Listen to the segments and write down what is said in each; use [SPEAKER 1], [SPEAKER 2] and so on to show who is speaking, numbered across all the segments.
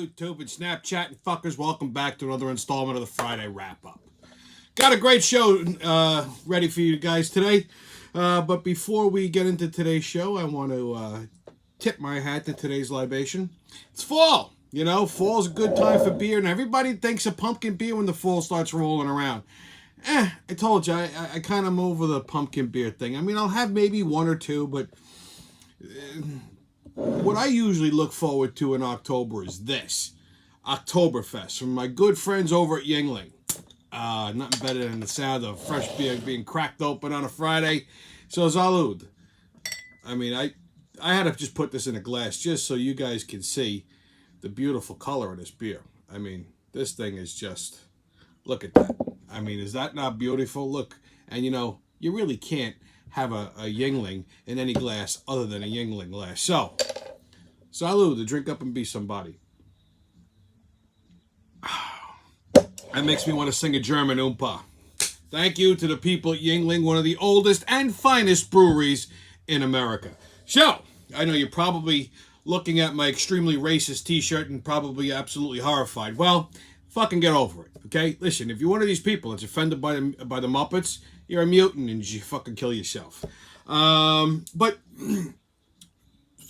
[SPEAKER 1] YouTube and Snapchat and fuckers. Welcome back to another installment of the Friday Wrap-Up. Got a great show ready for you guys today. But before we get into today's show, I want to tip my hat to today's libation. It's fall. You know, fall's a good time for beer, and everybody thinks of pumpkin beer when the fall starts rolling around. I told you, I kind of am over the pumpkin beer thing. I mean, I'll have maybe one or two, but what I usually look forward to in October is this. Oktoberfest from my good friends over at Yuengling. Nothing better than the sound of fresh beer being cracked open on a Friday. So, salud. I mean, I had to just put this in a glass just so you guys can see the beautiful color of this beer. I mean, this thing is just, look at that. I mean, is that not beautiful? Look, and you know, you really can't have a Yuengling in any glass other than a Yuengling glass. So, salud, to drink up and be somebody. That makes me want to sing a German oompa. Thank you to the people at Yuengling, one of the oldest and finest breweries in America. So, I know you're probably looking at my extremely racist t-shirt and probably absolutely horrified. Well, fucking get over it, okay? Listen, if you're one of these people that's offended by the Muppets, you're a mutant and you should fucking kill yourself. But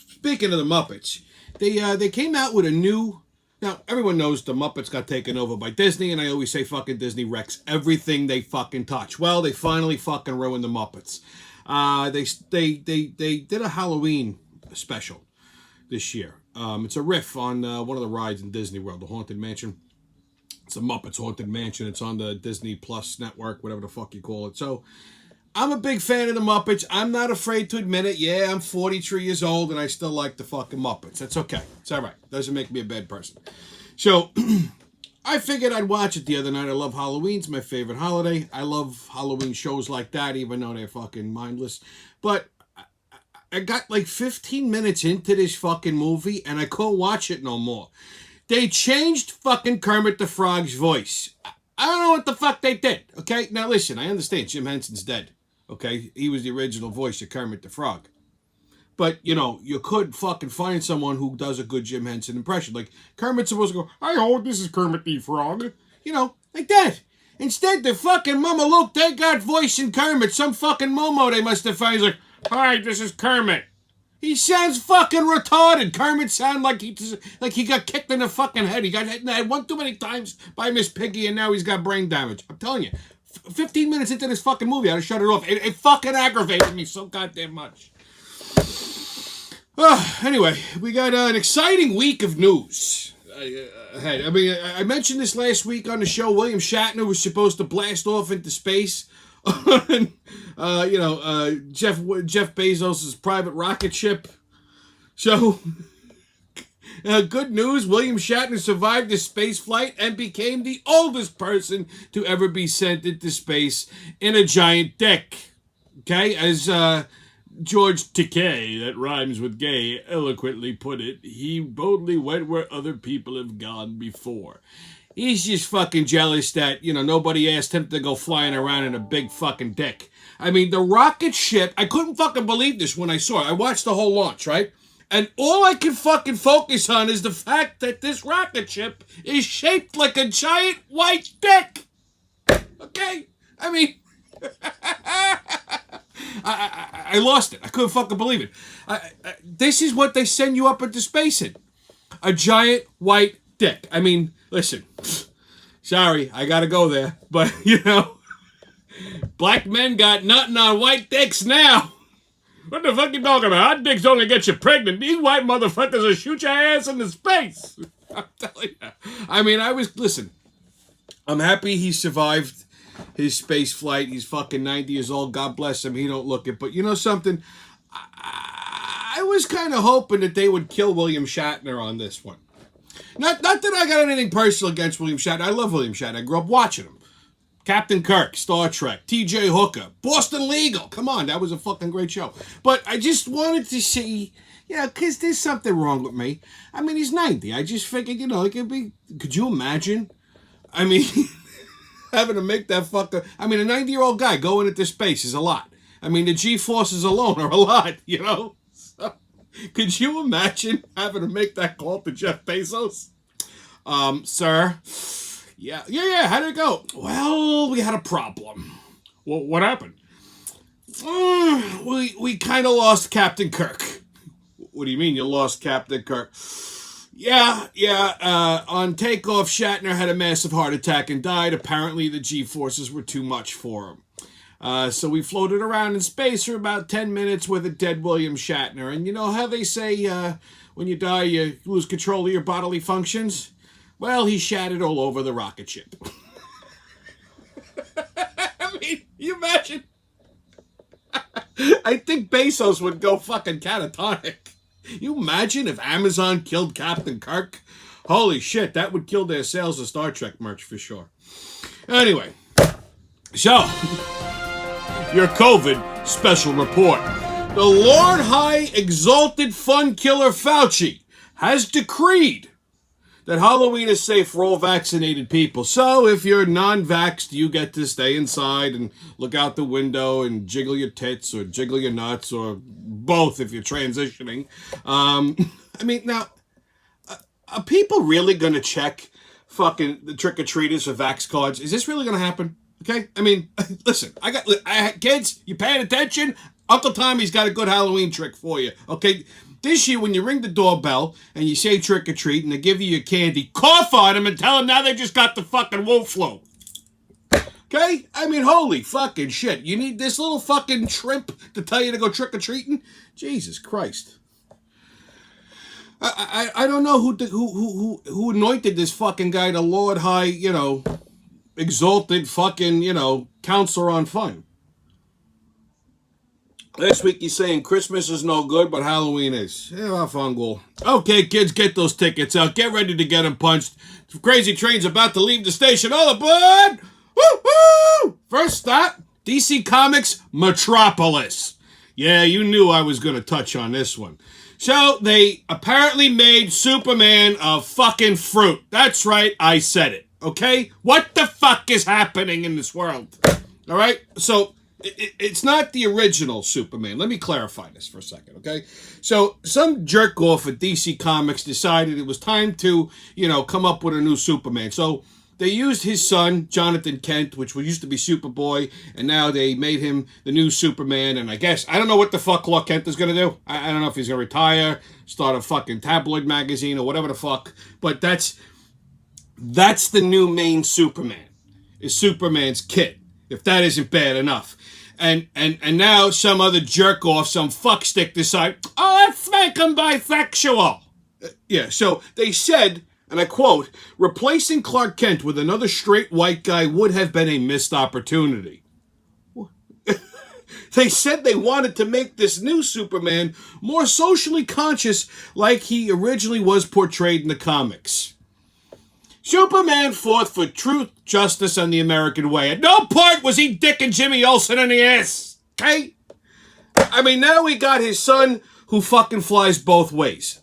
[SPEAKER 1] speaking of the Muppets, they came out with a new... Now, everyone knows the Muppets got taken over by Disney, and I always say fucking Disney wrecks everything they fucking touch. Well, they finally fucking ruined the Muppets. They did a Halloween special this year. It's a riff on one of the rides in Disney World, the Haunted Mansion. It's a Muppets Haunted Mansion. It's on the Disney Plus network, whatever the fuck you call it. So, I'm a big fan of the Muppets. I'm not afraid to admit it. Yeah, I'm 43 years old, and I still like the fucking Muppets. That's okay. It's all right. Doesn't make me a bad person. So, I figured I'd watch it the other night. I love Halloween. It's my favorite holiday. I love Halloween shows like that, even though they're fucking mindless. But I got like 15 minutes into this fucking movie, and I couldn't watch it no more. They changed fucking Kermit the Frog's voice. I don't know what the fuck they did, okay? Now listen, I understand Jim Henson's dead, okay? He was the original voice of Kermit the Frog. But, you know, you could fucking find someone who does a good Jim Henson impression. Like, Kermit's supposed to go, "Hi ho, this is Kermit the Frog." You know, like that. Instead, the fucking Mama Luke, they got voice in Kermit. Some fucking Momo they must have found. He's like, "Hi, this is Kermit." He sounds fucking retarded. Kermit sounds like he got kicked in the fucking head. He got hit in the head one too many times by Miss Piggy, and now he's got brain damage. I'm telling you, 15 minutes into this fucking movie, I had to shut it off. It fucking aggravated me so goddamn much. Anyway, we got an exciting week of news. I mentioned this last week on the show. William Shatner was supposed to blast off into space on, Jeff Bezos' private rocket ship. So, good news, William Shatner survived the space flight and became the oldest person to ever be sent into space in a giant dick. Okay, as George Takei, that rhymes with gay, eloquently put it, he boldly went where other people have gone before. He's just fucking jealous that, you know, nobody asked him to go flying around in a big fucking dick. I mean, the rocket ship, I couldn't fucking believe this when I saw it. I watched the whole launch, right? And all I can fucking focus on is the fact that this rocket ship is shaped like a giant white dick. Okay? I mean, I lost it. I couldn't fucking believe it. This is what they send you up into space in. A giant white dick. I mean, listen, sorry, I gotta go there, but, you know, black men got nothing on white dicks now. What the fuck you talking about? Hot dicks only get you pregnant. These white motherfuckers will shoot your ass into space. I'm telling you. I mean, listen, I'm happy he survived his space flight. He's fucking 90 years old. God bless him. He don't look it. But you know something? I was kind of hoping that they would kill William Shatner on this one. Not that I got anything personal against William Shatner. I love William Shatner. I grew up watching him. Captain Kirk, Star Trek, T.J. Hooker, Boston Legal. Come on, that was a fucking great show. But I just wanted to see, you know, because there's something wrong with me. I mean, he's 90. I just figured, you know, could you imagine? I mean, having to make that fucker, I mean, a 90-year-old guy going into space is a lot. I mean, the G-forces alone are a lot, you know? So, could you imagine having to make that call to Jeff Bezos? Sir. Yeah, how did it go? Well, we had a problem. Well, what happened? We kind of lost Captain Kirk. What do you mean you lost Captain Kirk? Yeah. On takeoff, Shatner had a massive heart attack and died. Apparently, the G-forces were too much for him. So we floated around in space for about 10 minutes with a dead William Shatner. And you know how they say when you die, you lose control of your bodily functions? Well, he shattered all over the rocket ship. I mean, you imagine? I think Bezos would go fucking catatonic. You imagine if Amazon killed Captain Kirk? Holy shit, that would kill their sales of Star Trek merch for sure. Anyway, so, your COVID special report. The Lord High Exalted Fun Killer Fauci has decreed that Halloween is safe for all vaccinated people. So if you're non-vaxxed, you get to stay inside and look out the window and jiggle your tits or jiggle your nuts or both if you're transitioning. I mean, now, are people really going to check fucking the trick-or-treaters for vax cards? Is this really going to happen? Okay? I mean, listen, I got kids, you paying attention? Uncle Tommy's got a good Halloween trick for you. Okay? This year, when you ring the doorbell and you say trick or treat and they give you your candy, cough on them and tell them now they just got the fucking wolf flu. Okay? I mean, holy fucking shit. You need this little fucking shrimp to tell you to go trick or treating? Jesus Christ. I don't know who anointed this fucking guy the Lord High, exalted fucking, counselor on fun. Last week he's saying Christmas is no good, but Halloween is. Yeah, fun. Okay, kids, get those tickets out. Get ready to get them punched. Crazy Train's about to leave the station. All aboard! Woo-hoo! First stop, DC Comics Metropolis. Yeah, you knew I was going to touch on this one. So, they apparently made Superman a fucking fruit. That's right, I said it. Okay? What the fuck is happening in this world? All right? So, it's not the original Superman. Let me clarify this for a second, okay? So, some jerk off at DC Comics decided it was time to, come up with a new Superman. So, they used his son, Jonathan Kent, which used to be Superboy, and now they made him the new Superman. And I don't know what the fuck Clark Kent is going to do. I don't know if he's going to retire, start a fucking tabloid magazine, or whatever the fuck. But that's the new main Superman, is Superman's kid, if that isn't bad enough. And now some other jerk off, some fuckstick decide, let's make him bisexual. Yeah, so they said, and I quote, replacing Clark Kent with another straight white guy would have been a missed opportunity. They said they wanted to make this new Superman more socially conscious like he originally was portrayed in the comics. Superman fought for truth, justice, and the American way. At no point was he dicking Jimmy Olsen in the ass. Okay? I mean, now we got his son who fucking flies both ways.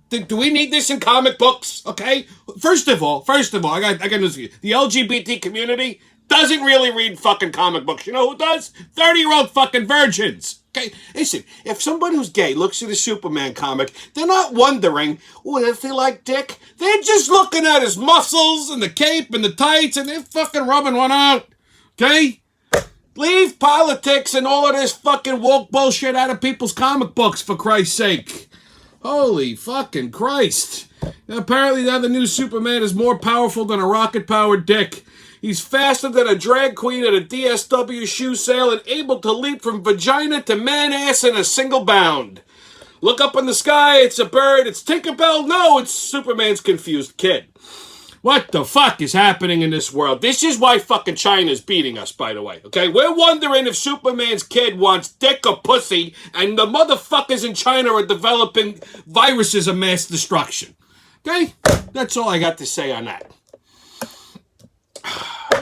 [SPEAKER 1] Do we need this in comic books? Okay? First of all, I got news for you. The LGBT community doesn't really read fucking comic books. You know who does? 30-year-old fucking virgins. Okay, listen, if somebody who's gay looks at a Superman comic, they're not wondering, does he like dick? They're just looking at his muscles and the cape and the tights and they're fucking rubbing one out. Okay? Leave politics and all of this fucking woke bullshit out of people's comic books, for Christ's sake. Holy fucking Christ. Now, apparently now the new Superman is more powerful than a rocket-powered dick. He's faster than a drag queen at a DSW shoe sale and able to leap from vagina to man-ass in a single bound. Look up in the sky, it's a bird, it's Tinkerbell. No, it's Superman's confused kid. What the fuck is happening in this world? This is why fucking China's beating us, by the way, okay? We're wondering if Superman's kid wants dick or pussy, and the motherfuckers in China are developing viruses of mass destruction. Okay? That's all I got to say on that.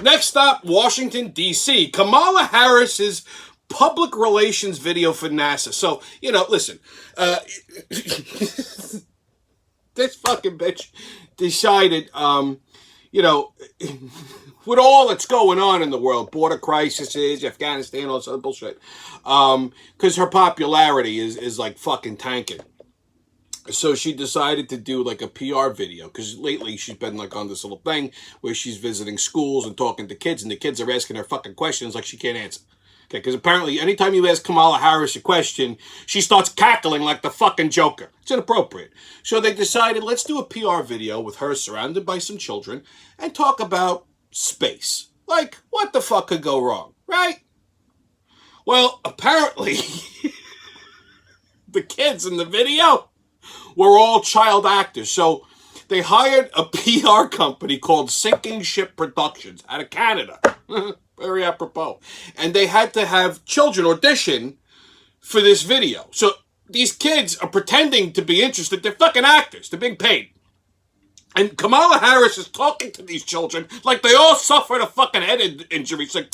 [SPEAKER 1] Next stop, Washington, D.C. Kamala Harris's public relations video for NASA. So, listen. This fucking bitch decided, with all that's going on in the world, border crises, Afghanistan, all this other bullshit, because her popularity is like fucking tanking. So she decided to do like a PR video, because lately she's been like on this little thing where she's visiting schools and talking to kids, and the kids are asking her fucking questions like she can't answer. Okay, because apparently anytime you ask Kamala Harris a question, she starts cackling like the fucking Joker. It's inappropriate. So they decided, let's do a PR video with her surrounded by some children and talk about space. Like, what the fuck could go wrong, right? Well, apparently, the kids in the video were all child actors. So they hired a PR company called Sinking Ship Productions out of Canada. Very apropos. And they had to have children audition for this video. So these kids are pretending to be interested. They're fucking actors. They're being paid. And Kamala Harris is talking to these children like they all suffered a fucking head injury. She's like,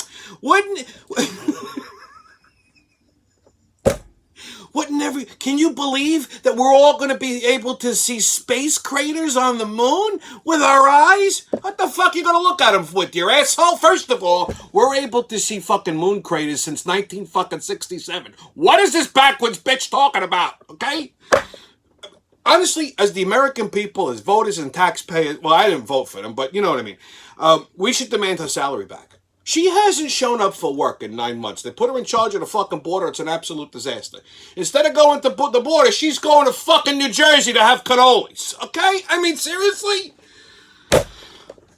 [SPEAKER 1] can you believe that we're all going to be able to see space craters on the moon with our eyes? What the fuck are you going to look at them with, your asshole? First of all, we're able to see fucking moon craters since 1967. What is this backwards bitch talking about, okay? Honestly, as the American people, as voters and taxpayers, well, I didn't vote for them, but you know what I mean. We should demand her salary back. She hasn't shown up for work in 9 months. They put her in charge of the fucking border. It's an absolute disaster. Instead of going to the border, she's going to fucking New Jersey to have cannolis. Okay? I mean, seriously?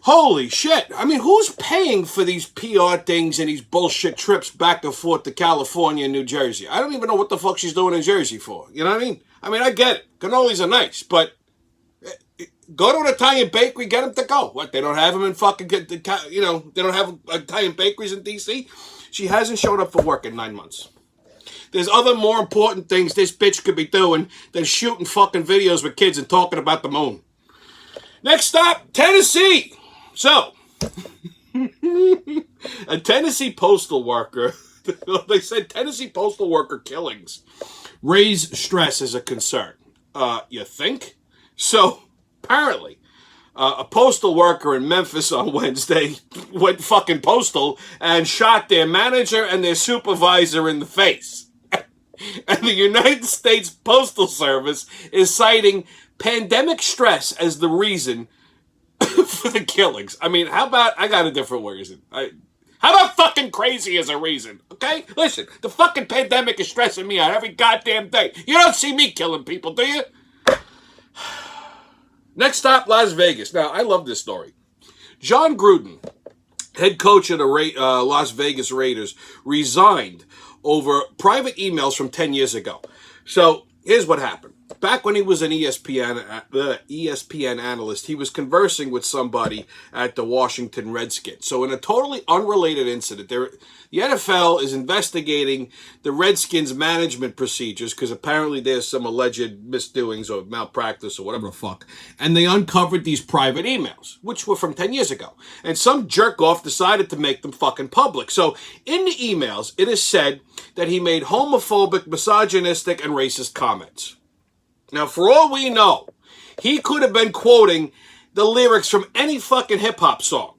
[SPEAKER 1] Holy shit. I mean, who's paying for these PR things and these bullshit trips back and forth to California and New Jersey? I don't even know what the fuck she's doing in Jersey for. You know what I mean? I mean, I get it. Cannolis are nice, but go to an Italian bakery, get them to go. What, they don't have them in fucking, they don't have Italian bakeries in D.C.? She hasn't showed up for work in 9 months. There's other more important things this bitch could be doing than shooting fucking videos with kids and talking about the moon. Next stop, Tennessee. So, a Tennessee postal worker, they said Tennessee postal worker killings raise stress as a concern. You think? So, apparently, a postal worker in Memphis on Wednesday went fucking postal and shot their manager and their supervisor in the face. And the United States Postal Service is citing pandemic stress as the reason for the killings. I mean, how about, I got a different reason. How about fucking crazy as a reason, okay? Listen, the fucking pandemic is stressing me out every goddamn day. You don't see me killing people, do you? Next stop, Las Vegas. Now, I love this story. John Gruden, head coach of the Las Vegas Raiders, resigned over private emails from 10 years ago. So, here's what happened. Back when he was an ESPN analyst, he was conversing with somebody at the Washington Redskins. So in a totally unrelated incident, the NFL is investigating the Redskins management procedures because apparently there's some alleged misdoings or malpractice or whatever the fuck. And they uncovered these private emails, which were from 10 years ago. And some jerk-off decided to make them fucking public. So in the emails, it is said that he made homophobic, misogynistic, and racist comments. Now, for all we know, he could have been quoting the lyrics from any fucking hip-hop song.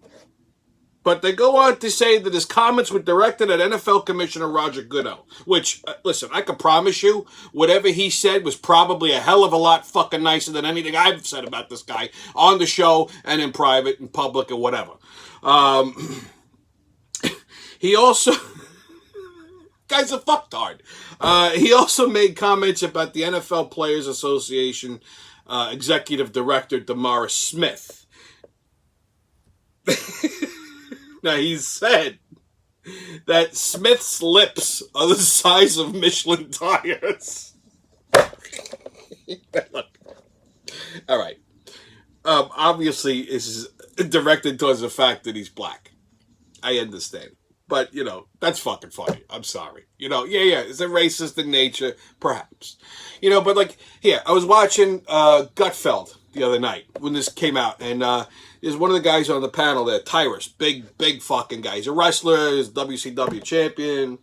[SPEAKER 1] But they go on to say that his comments were directed at NFL Commissioner Roger Goodell. Which, listen, I can promise you, whatever he said was probably a hell of a lot fucking nicer than anything I've said about this guy on the show and in private and public or whatever. He also... Guy's a fucktard. He also made comments about the NFL Players Association Executive Director Damaris Smith. Now, he said that Smith's lips are the size of Michelin tires. Look. All right. Obviously, this is directed towards the fact that he's black. I understand. But, that's fucking funny. I'm sorry. Yeah. Is it racist in nature? Perhaps. But here, I was watching Gutfeld the other night when this came out. And there's one of the guys on the panel there, Tyrus. Big fucking guy. He's a wrestler. He's a WCW champion.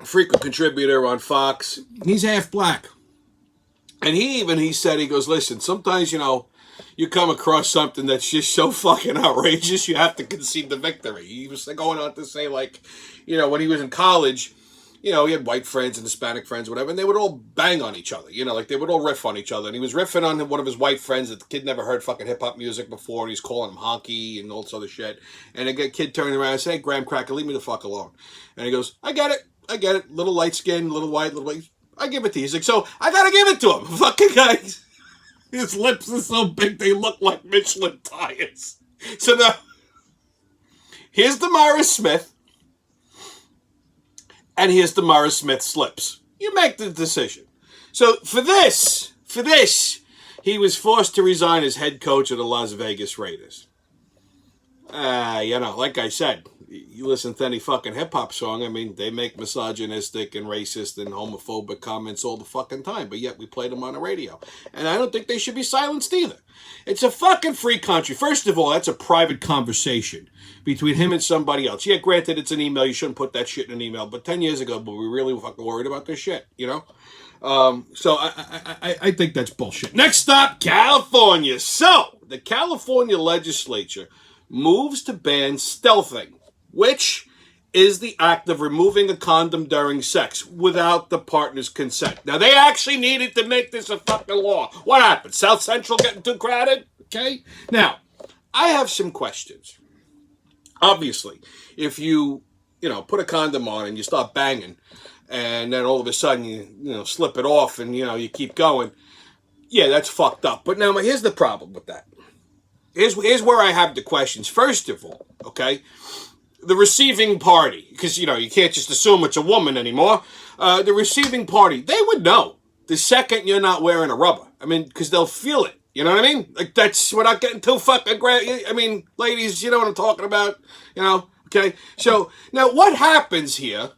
[SPEAKER 1] Frequent contributor on Fox. He's half black. And he said, he goes, listen, sometimes, you come across something that's just so fucking outrageous, you have to concede the victory. He was going on to say, when he was in college, you know, he had white friends and Hispanic friends, whatever, and they would all bang on each other, you know, like they would all riff on each other. And he was riffing on one of his white friends that the kid never heard fucking hip hop music before, and he's calling him honky and all this other shit. And a kid turning around and saying, "Hey, Graham Cracker, leave me the fuck alone." And he goes, I get it. Little light skin, little white. I give it to you. He's like, so I gotta give it to him. Fucking guy. His lips are so big they look like Michelin tires. So now, here's Damaris Smith. And here's Damaris Smith's lips. You make the decision. So for this, he was forced to resign as head coach of the Las Vegas Raiders. You know, like I said, you listen to any fucking hip-hop song, I mean, they make misogynistic and racist and homophobic comments all the fucking time, but yet we play them on the radio. And I don't think they should be silenced either. It's a fucking free country. First of all, that's a private conversation between him and somebody else. Yeah, granted, it's an email. You shouldn't put that shit in an email. But 10 years ago, we really fucking worried about this shit, you know? So I think that's bullshit. Next stop, California. So, the California Legislature moves to ban stealthing, which is the act of removing a condom during sex without the partner's consent. Now, they actually needed to make this a fucking law. What happened? South Central getting too crowded? Okay? Now, I have some questions. Obviously, if you put a condom on and you start banging, and then all of a sudden you slip it off and, you keep going, yeah, that's fucked up. But now, here's the problem with that. Here's where I have the questions. First of all, okay, the receiving party, because, you can't just assume it's a woman anymore. The receiving party, they would know the second you're not wearing a rubber. I mean, because they'll feel it. You know what I mean? Like, we're not getting too fucking great. I mean, ladies, you know what I'm talking about? Okay? So, now what happens here?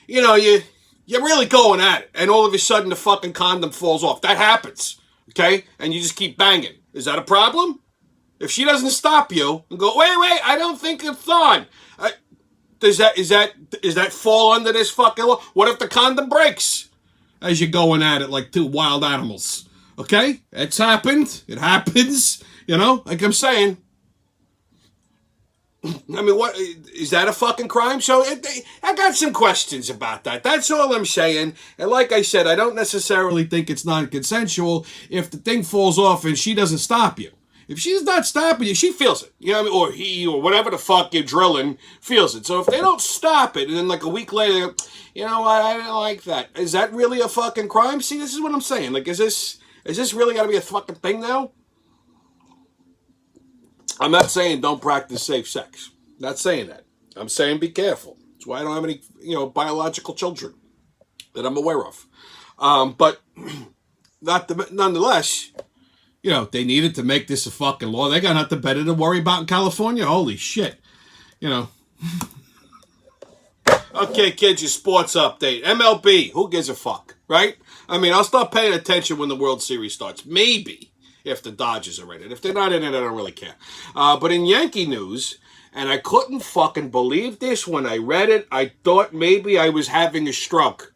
[SPEAKER 1] You're really going at it, and all of a sudden the fucking condom falls off. That happens, okay? And you just keep banging. Is that a problem? If she doesn't stop you and go, wait, I don't think it's on. Is that fall under this fucking law? What if the condom breaks as you're going at it like two wild animals? Okay? It's happened. It happens. Like I'm saying. I mean, what is that a fucking crime? So I got some questions about that. That's all I'm saying. And like I said, I don't necessarily think it's non-consensual if the thing falls off and she doesn't stop you. If she's not stopping you, she feels it. You know what I mean? Or he, or whatever the fuck you're drilling, feels it. So if they don't stop it, and then like a week later, they go, you know what, I don't like that. Is that really a fucking crime? See, this is what I'm saying. Like, is this really got to be a fucking thing now? I'm not saying don't practice safe sex. Not saying that. I'm saying be careful. That's why I don't have any, biological children that I'm aware of. But nonetheless, they needed to make this a fucking law. They got nothing better to worry about in California. Holy shit. Okay, kids, your sports update. MLB, who gives a fuck, right? I mean, I'll start paying attention when the World Series starts. Maybe. If the Dodgers are in it. If they're not in it, I don't really care. But in Yankee news, and I couldn't fucking believe this when I read it, I thought maybe I was having a stroke.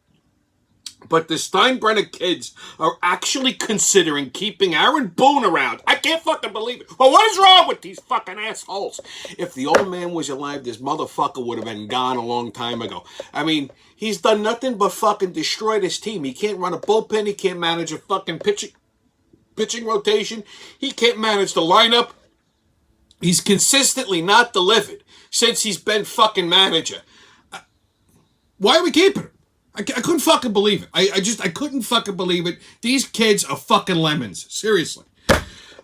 [SPEAKER 1] But the Steinbrenner kids are actually considering keeping Aaron Boone around. I can't fucking believe it. Well, what is wrong with these fucking assholes? If the old man was alive, this motherfucker would have been gone a long time ago. I mean, he's done nothing but fucking destroy this team. He can't run a bullpen. He can't manage a fucking pitching rotation. He can't manage the lineup. He's consistently not delivered since he's been fucking manager. Why are we keeping him? I couldn't fucking believe it. I couldn't fucking believe it. These kids are fucking lemons. Seriously.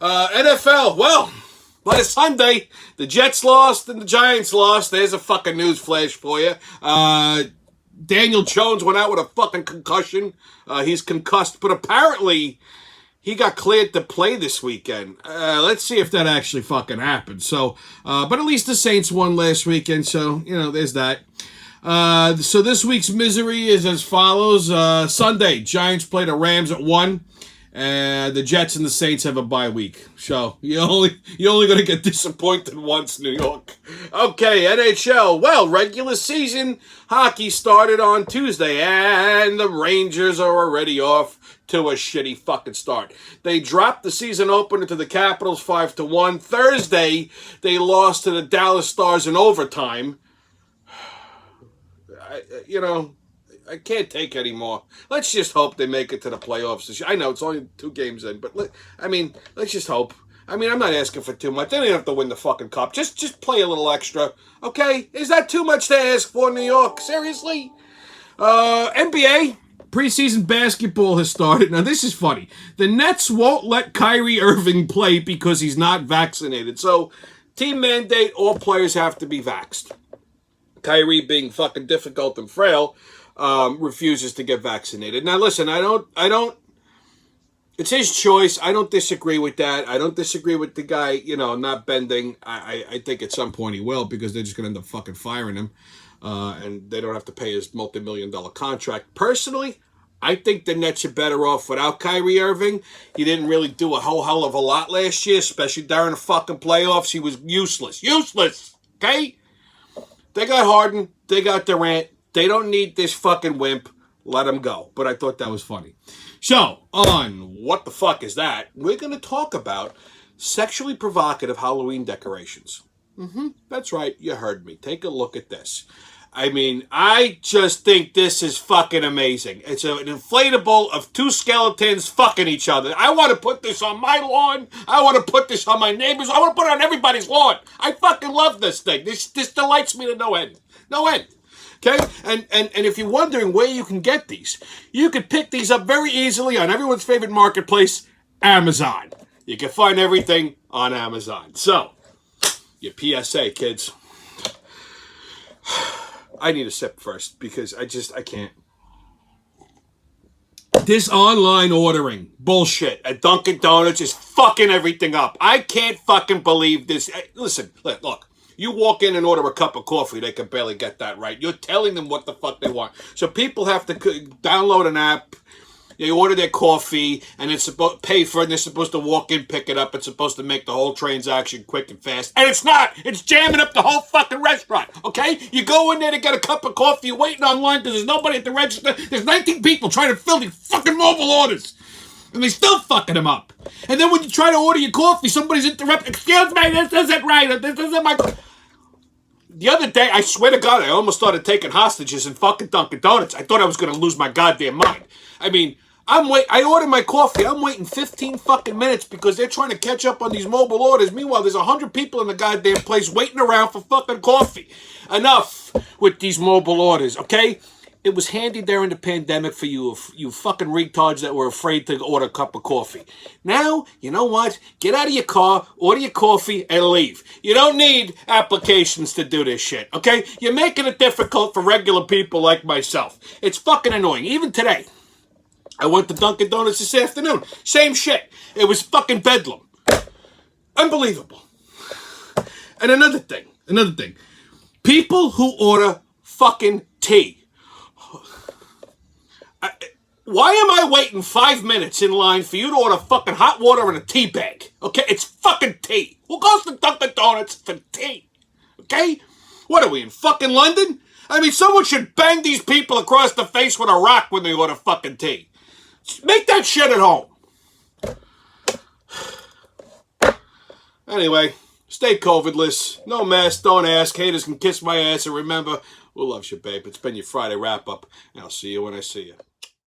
[SPEAKER 1] NFL, well, last Sunday, the Jets lost and the Giants lost. There's a fucking news flash for you. Daniel Jones went out with a fucking concussion. He's concussed, but apparently he got cleared to play this weekend. Let's see if that actually fucking happened. So, but at least the Saints won last weekend, so, there's that. So this week's misery is as follows. Sunday, Giants play the Rams at 1. The Jets and the Saints have a bye week. So, you're only going to get disappointed once, New York. Okay, NHL. Well, regular season hockey started on Tuesday, and the Rangers are already off to a shitty fucking start. They dropped the season opener to the Capitals 5-1. Thursday, they lost to the Dallas Stars in overtime. I can't take any more. Let's just hope they make it to the playoffs this year. I know it's only 2 games in, but let's just hope. I mean, I'm not asking for too much. They don't have to win the fucking cup. Just play a little extra, okay? Is that too much to ask for, New York? Seriously? NBA preseason basketball has started. Now, this is funny. The Nets won't let Kyrie Irving play because he's not vaccinated. So, team mandate, all players have to be vaxxed. Kyrie, being fucking difficult and frail, refuses to get vaccinated. Now, listen, I don't, it's his choice. I don't disagree with that. I don't disagree with the guy, not bending. I think at some point he will, because they're just going to end up fucking firing him. And they don't have to pay his multi-million-dollar contract. Personally, I think the Nets are better off without Kyrie Irving. He didn't really do a whole hell of a lot last year, especially during the fucking playoffs. He was useless. Useless! Okay? They got Harden. They got Durant. They don't need this fucking wimp. Let him go. But I thought that was funny. So, on What the Fuck Is That? We're going to talk about sexually provocative Halloween decorations. That's right. You heard me. Take a look at this. I mean, I just think this is fucking amazing. It's an inflatable of 2 skeletons fucking each other. I want to put this on my lawn. I want to put this on my neighbor's. I want to put it on everybody's lawn. I fucking love this thing. This delights me to no end. No end. Okay? And if you're wondering where you can get these, you can pick these up very easily on everyone's favorite marketplace, Amazon. You can find everything on Amazon. So, your PSA, kids. I need a sip first because I can't. This online ordering bullshit at Dunkin' Donuts is fucking everything up. I can't fucking believe this. Listen, look. You walk in and order a cup of coffee, they can barely get that right. You're telling them what the fuck they want. So people have to download an app. They order their coffee, and it's supposed to pay for it, and they're supposed to walk in, pick it up. It's supposed to make the whole transaction quick and fast. And it's not! It's jamming up the whole fucking restaurant, okay? You go in there to get a cup of coffee, you're waiting online because there's nobody at the register. There's 19 people trying to fill these fucking mobile orders. And they still fucking them up. And then when you try to order your coffee, somebody's interrupting. Excuse me, this isn't right. This isn't my... The other day, I swear to God, I almost started taking hostages in fucking Dunkin' Donuts. I thought I was going to lose my goddamn mind. I mean... I ordered my coffee. I'm waiting 15 fucking minutes because they're trying to catch up on these mobile orders. Meanwhile, there's 100 people in the goddamn place waiting around for fucking coffee. Enough with these mobile orders, okay? It was handy during the pandemic for you fucking retards that were afraid to order a cup of coffee. Now, you know what? Get out of your car, order your coffee, and leave. You don't need applications to do this shit, okay? You're making it difficult for regular people like myself. It's fucking annoying. Even today. I went to Dunkin' Donuts this afternoon. Same shit. It was fucking bedlam. Unbelievable. And another thing. People who order fucking tea. Why am I waiting 5 minutes in line for you to order fucking hot water in a tea bag? Okay? It's fucking tea. Who goes to Dunkin' Donuts for tea? Okay? What are we, in fucking London? I mean, someone should bang these people across the face with a rock when they order fucking tea. Make that shit at home. Anyway, stay COVIDless. No mask, don't ask. Haters can kiss my ass. And remember, we'll love you, babe. It's been your Friday wrap-up. And I'll see you when I see you.